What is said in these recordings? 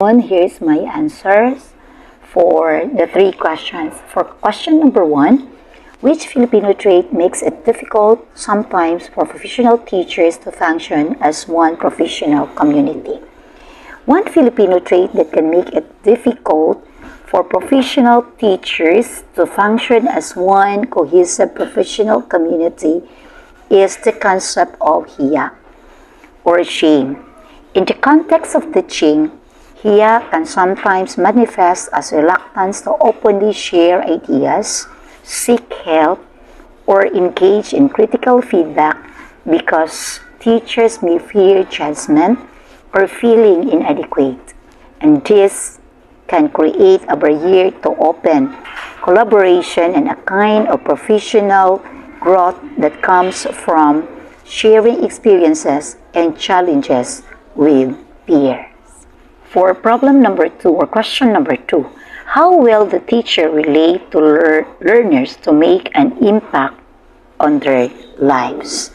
Here's my answers for the three questions. For question number 1, which Filipino trait makes it difficult sometimes for professional teachers to function as one professional community? One Filipino trait that can make it difficult for professional teachers to function as one cohesive professional community is the concept of hiya, or shame. In the context of teaching, hiya can sometimes manifest as reluctance to openly share ideas, seek help, or engage in critical feedback because teachers may fear judgment or feeling inadequate. And this can create a barrier to open collaboration and a kind of professional growth that comes from sharing experiences and challenges with peers. For problem number 2 or question number 2, how will the teacher relate to learners to make an impact on their lives?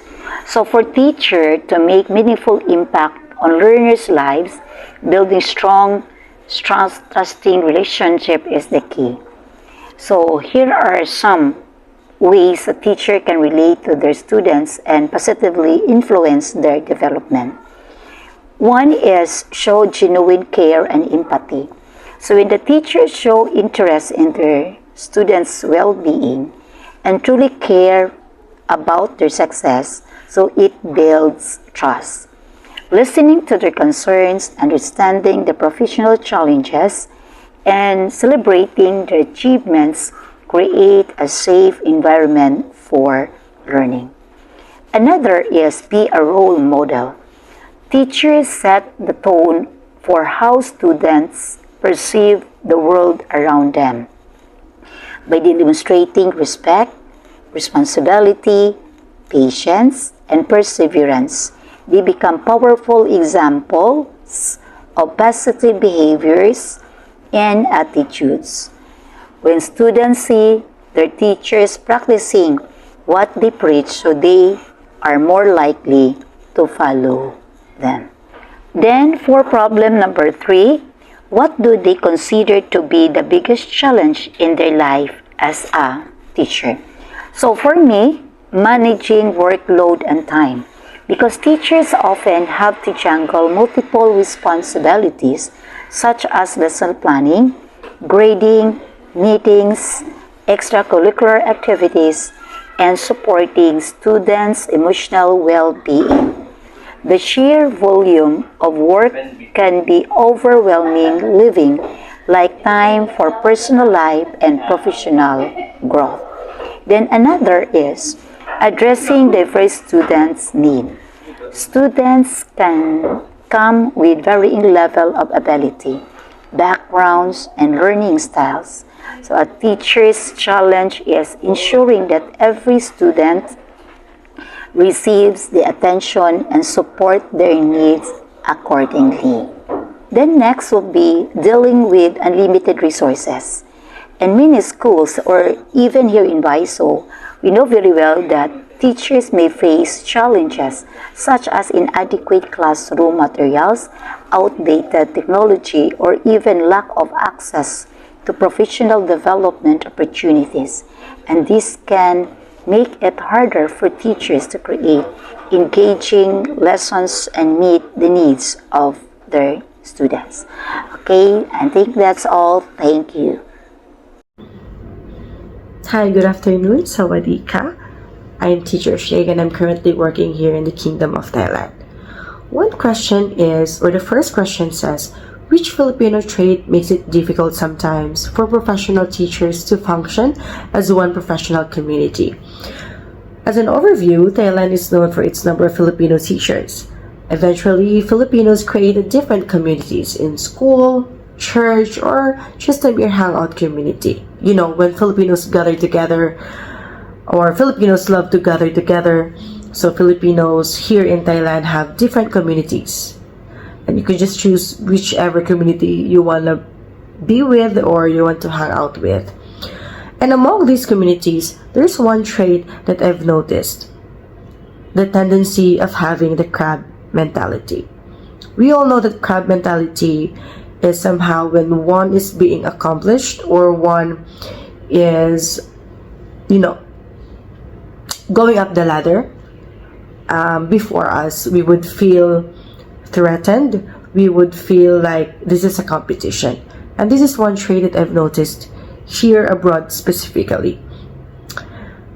So for teacher to make meaningful impact on learners' lives, building strong, trusting relationship is the key. So here are some ways a teacher can relate to their students and positively influence their development. One is show genuine care and empathy. So when the teachers show interest in their students' well-being and truly care about their success, so it builds trust. Listening to their concerns, understanding the professional challenges, and celebrating their achievements create a safe environment for learning. Another is be a role model. Teachers set the tone for how students perceive the world around them. By demonstrating respect, responsibility, patience, and perseverance, they become powerful examples of positive behaviors and attitudes. When students see their teachers practicing what they preach, so they are more likely to follow them. Then for problem number 3, what do they consider to be the biggest challenge in their life as a teacher? So for me, managing workload and time. Because teachers often have to juggle multiple responsibilities such as lesson planning, grading, meetings, extracurricular activities, and supporting students' emotional well-being. The sheer volume of work can be overwhelming, leaving like time for personal life and professional growth. Then another is addressing diverse students' needs. Students can come with varying level of ability, backgrounds, and learning styles. So a teacher's challenge is ensuring that every student receives the attention and support their needs accordingly. Then next will be dealing with unlimited resources. In many schools, or even here in Baiso, we know very well that teachers may face challenges such as inadequate classroom materials, outdated technology, or even lack of access to professional development opportunities. And this can make it harder for teachers to create engaging lessons and meet the needs of their students. Okay, I think that's all. Thank you. Hi, good afternoon. Sawadee ka. I'm Teacher Shake and I'm currently working here in the Kingdom of Thailand. One question is, or the first question says, which Filipino trait makes it difficult sometimes for professional teachers to function as one professional community? As an overview, Thailand is known for its number of Filipino teachers. Eventually, Filipinos created different communities in school, church, or just a mere hangout community. You know, when Filipinos gather together, or Filipinos love to gather together, so Filipinos here in Thailand have different communities. And you can just choose whichever community you want to be with or you want to hang out with. And among these communities, there's one trait that I've noticed. The tendency of having the crab mentality. We all know that crab mentality is somehow when one is being accomplished or one is, going up the ladder. Before us, we would feel threatened. We would feel like this is a competition. And this is one trait that I've noticed here abroad specifically.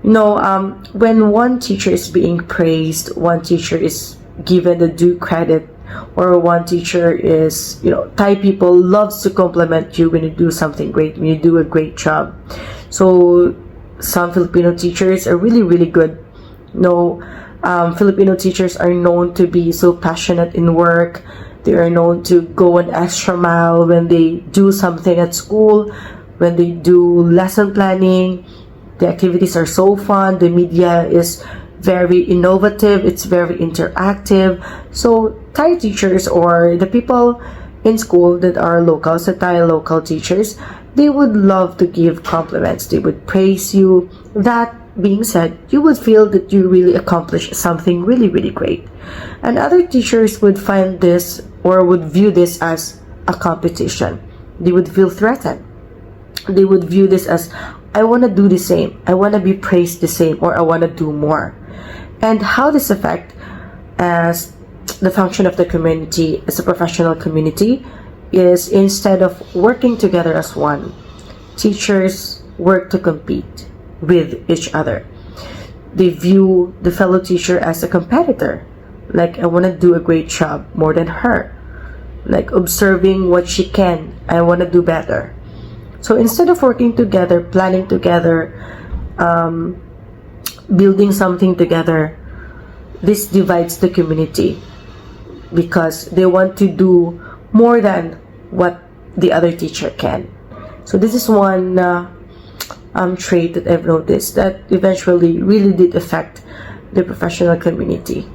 When one teacher is being praised, one teacher is given the due credit, or one teacher is, Thai people loves to compliment you when you do something great, when you do a great job. So some Filipino teachers are really, really good. Filipino teachers are known to be so passionate in work. They are known to go an extra mile when they do something at school, when they do lesson planning. The activities are so fun. The media is very innovative. It's very interactive. So Thai teachers, or the people in school that are locals, the Thai local teachers, they would love to give compliments. They would praise you. That being said, you would feel that you really accomplished something really, really great. And other teachers would find this or would view this as a competition. They would feel threatened. They would view this as, I want to do the same. I want to be praised the same, or I want to do more. And how this affect as the function of the community, as a professional community, is instead of working together as one, teachers work to compete with each other. They view the fellow teacher as a competitor. Like, I want to do a great job more than her. Like, observing what she can, I want to do better. So instead of working together, planning together, building something together, this divides the community because they want to do more than what the other teacher can. So this is one trait that I've noticed that eventually really did affect the professional community.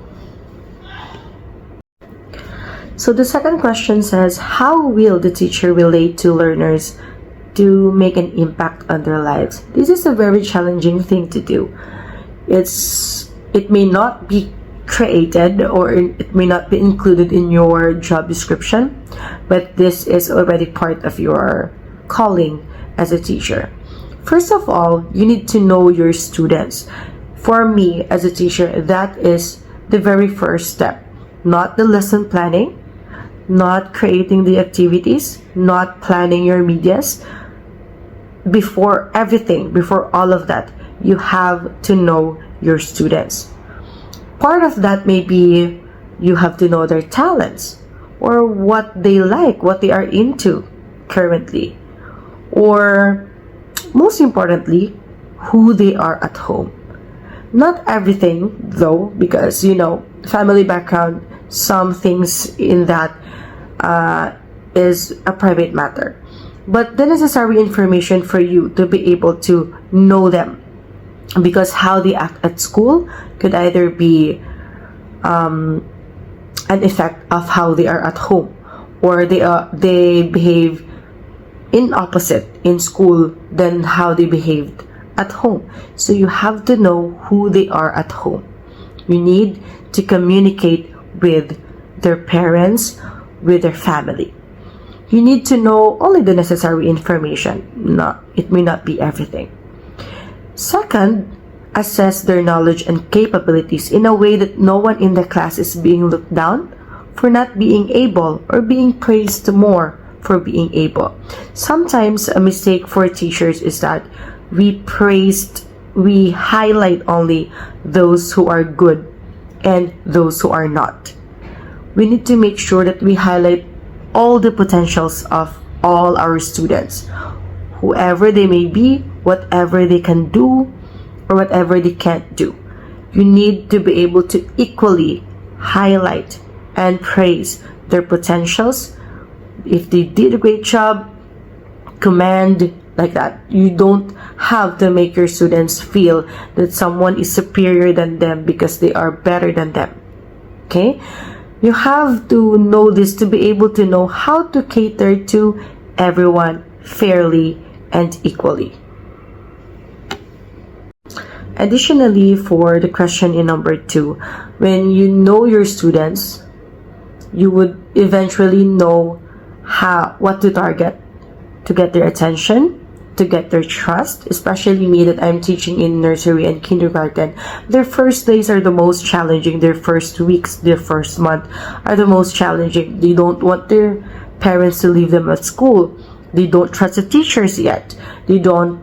So the second question says, how will the teacher relate to learners to make an impact on their lives? This is a very challenging thing to do. It may not be created, or it may not be included in your job description, but this is already part of your calling as a teacher. First of all, you need to know your students. For me as a teacher, that is the very first step. Not the lesson planning, not creating the activities, not planning your medias. Before everything, before all of that, you have to know your students. Part of that may be you have to know their talents, or what they like, what they are into currently, or most importantly, who they are at home. Not everything though, because family background, some things in that is a private matter. But the necessary information for you to be able to know them, because how they act at school could either be an effect of how they are at home, or they behave in opposite in school than how they behaved at home. So you have to know who they are at home. You need to communicate with their parents, with their family. You need to know only the necessary information. It may not be everything. Second, assess their knowledge and capabilities in a way that no one in the class is being looked down for not being able, or being praised more for being able. Sometimes a mistake for teachers is that we highlight only those who are good and those who are not. We need to make sure that we highlight all the potentials of all our students, whoever they may be, whatever they can do, or whatever they can't do. You need to be able to equally highlight and praise their potentials. If they did a great job, commend, like that. You don't have to make your students feel that someone is superior than them because they are better than them. Okay? You have to know this to be able to know how to cater to everyone fairly and equally. Additionally, for the question in number 2, when you know your students, you would eventually know what to target to get their attention, to get their trust, especially me that I'm teaching in nursery and kindergarten. Their first days are the most challenging. Their first weeks, their first month are the most challenging. They don't want their parents to leave them at school. They don't trust the teachers yet. They don't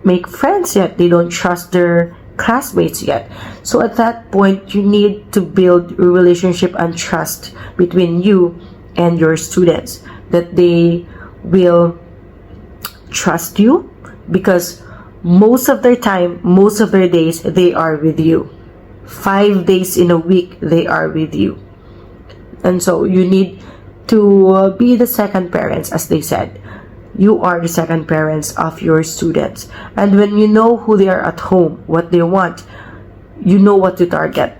make friends yet. They don't trust their classmates yet. So at that point, you need to build a relationship and trust between you and your students, that they will trust you, because most of their time, most of their days, they are with you. 5 days in a week, they are with you. And so you need to be the second parents, as they said. You are the second parents of your students. And when you know who they are at home, what they want, you know what to target.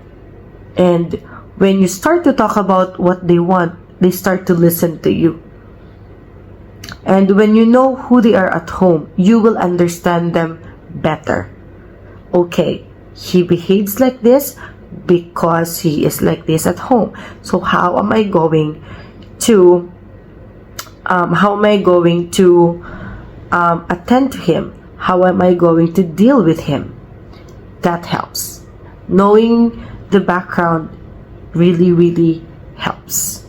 And when you start to talk about what they want, they start to listen to you. And when you know who they are at home, you will understand them better. Okay, he behaves like this because he is like this at home. So how am I going to attend to him? How am I going to deal with him? That helps. Knowing the background really, really helps.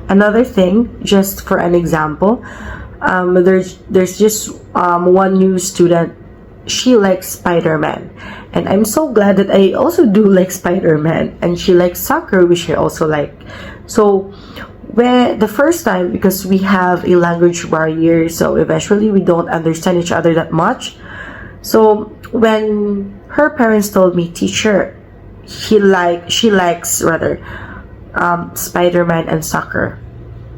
Another thing, just for an example, there's just one new student. She likes Spider-Man, and I'm so glad that I also do like Spider-Man, and she likes soccer, which I also like. So when the first time, because we have a language barrier, so eventually we don't understand each other that much. So when her parents told me, teacher, she likes rather Spider-Man and soccer,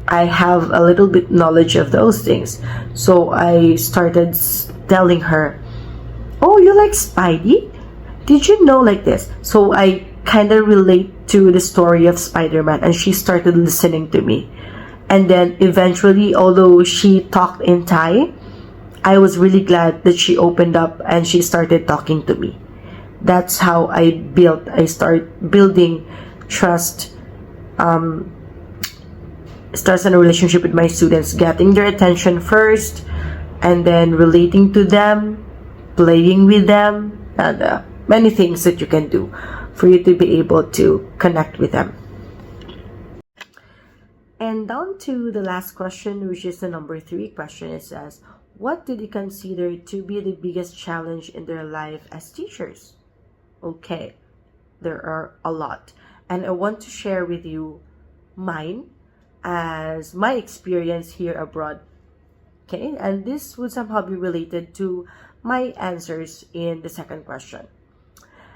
I have a little bit knowledge of those things. So I started telling her, oh, you like Spidey? Did you know like this? So I kind of relate to the story of Spider-Man, and she started listening to me. And then eventually, although she talked in Thai, I was really glad that she opened up and she started talking to me. That's how I start building trust, starts in a relationship with my students, getting their attention first, and then relating to them, playing with them, and many things that you can do for you to be able to connect with them. And down to the last question, which is the number 3 question. It says, what do they consider to be the biggest challenge in their life as teachers? Okay, there are a lot, and I want to share with you mine as my experience here abroad. Okay, and this would somehow be related to my answers in the second question.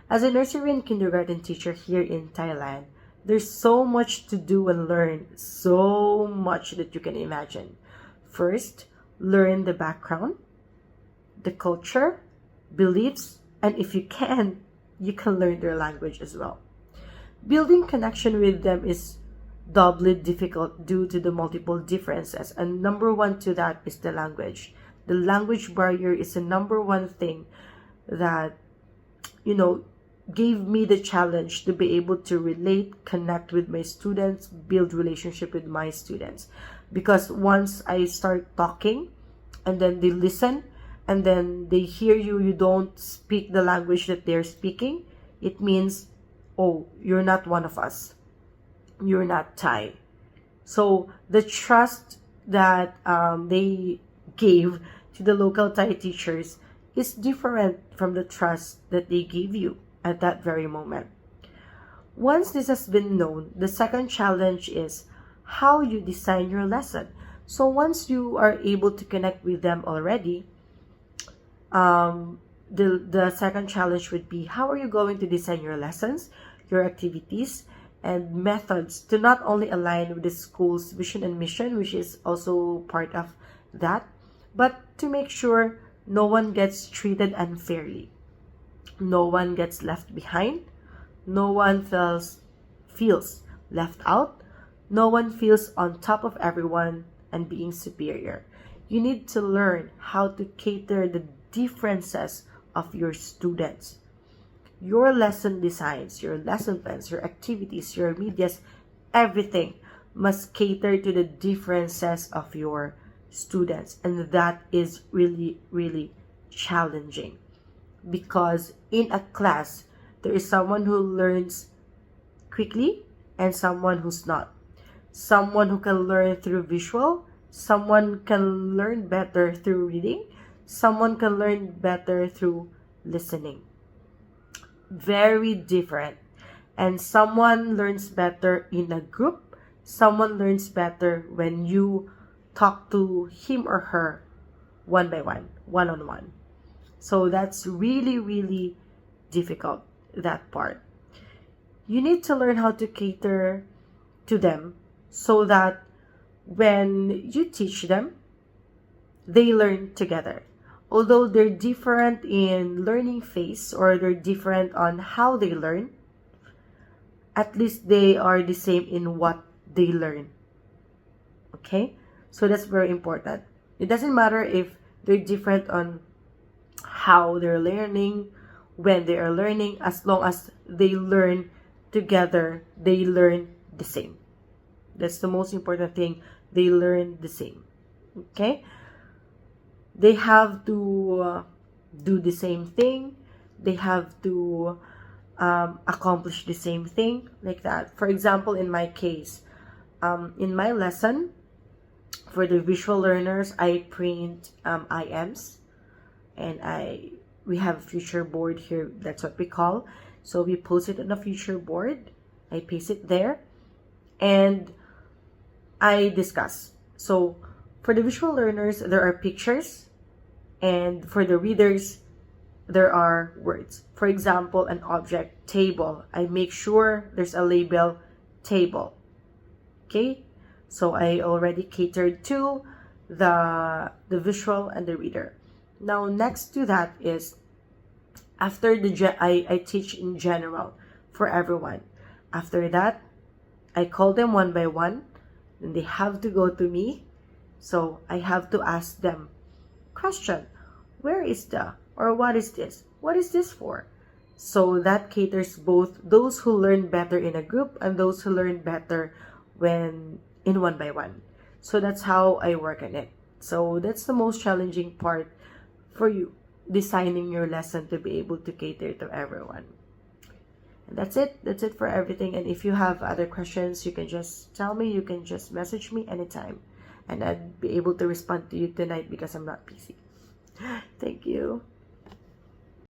As a nursery and kindergarten teacher here in Thailand, there's so much to do and learn, so much that you can imagine. First, learn the background, the culture, beliefs, and if you can learn their language as well. Building connection with them is doubly difficult due to the multiple differences, and number one to that is the language. The language barrier is the number one thing that, gave me the challenge to be able to relate, connect with my students, build relationship with my students. Because once I start talking and then they listen and then they hear you don't speak the language that they're speaking, it means, oh, you're not one of us. You're not Thai. So the trust that they gave to the local Thai teachers is different from the trust that they gave you at that very moment. Once this has been known, the second challenge is how you design your lesson. So once you are able to connect with them already, the second challenge would be, how are you going to design your lessons, your activities, and methods to not only align with the school's vision and mission, which is also part of that, but to make sure no one gets treated unfairly. No one gets left behind. No one feels left out. No one feels on top of everyone and being superior. You need to learn how to cater the differences of your students. Your lesson designs, your lesson plans, your activities, your medias, everything must cater to the differences of your students, and that is really, really challenging, because in a class there is someone who learns quickly and someone who's not, someone who can learn through visual, someone can learn better through reading, someone can learn better through listening. Very different. And someone learns better in a group, someone learns better when you talk to him or her one by one on one. So that's really, really difficult, that part. You need to learn how to cater to them so that when you teach them, they learn together. Although they're different in learning phase, or they're different on how they learn, at least they are the same in what they learn. Okay? So that's very important. It doesn't matter if they're different on how they're learning, when they are learning, as long as they learn together, they learn the same. That's the most important thing. They learn the same. Okay? They have to do the same thing. They have to accomplish the same thing, like that. For example, in my case, in my lesson, for the visual learners, I print IMs, and we have a future board here. That's what we call. So we post it on a future board. I paste it there, and I discuss. So for the visual learners, there are pictures, and for the readers, there are words. For example, an object, table. I make sure there's a label, table. Okay? So I already catered to the visual and the reader. Now, next to that is, after I teach in general for everyone. After that, I call them one by one, and they have to go to me. So I have to ask them question. Where is the, or what is this? What is this for? So that caters both those who learn better in a group and those who learn better when in one by one. So that's how I work on it. So that's the most challenging part for you, designing your lesson to be able to cater to everyone. And that's it. That's it for everything. And if you have other questions, you can just tell me. You can just message me anytime. And I'd be able to respond to you tonight because I'm not busy. Thank you.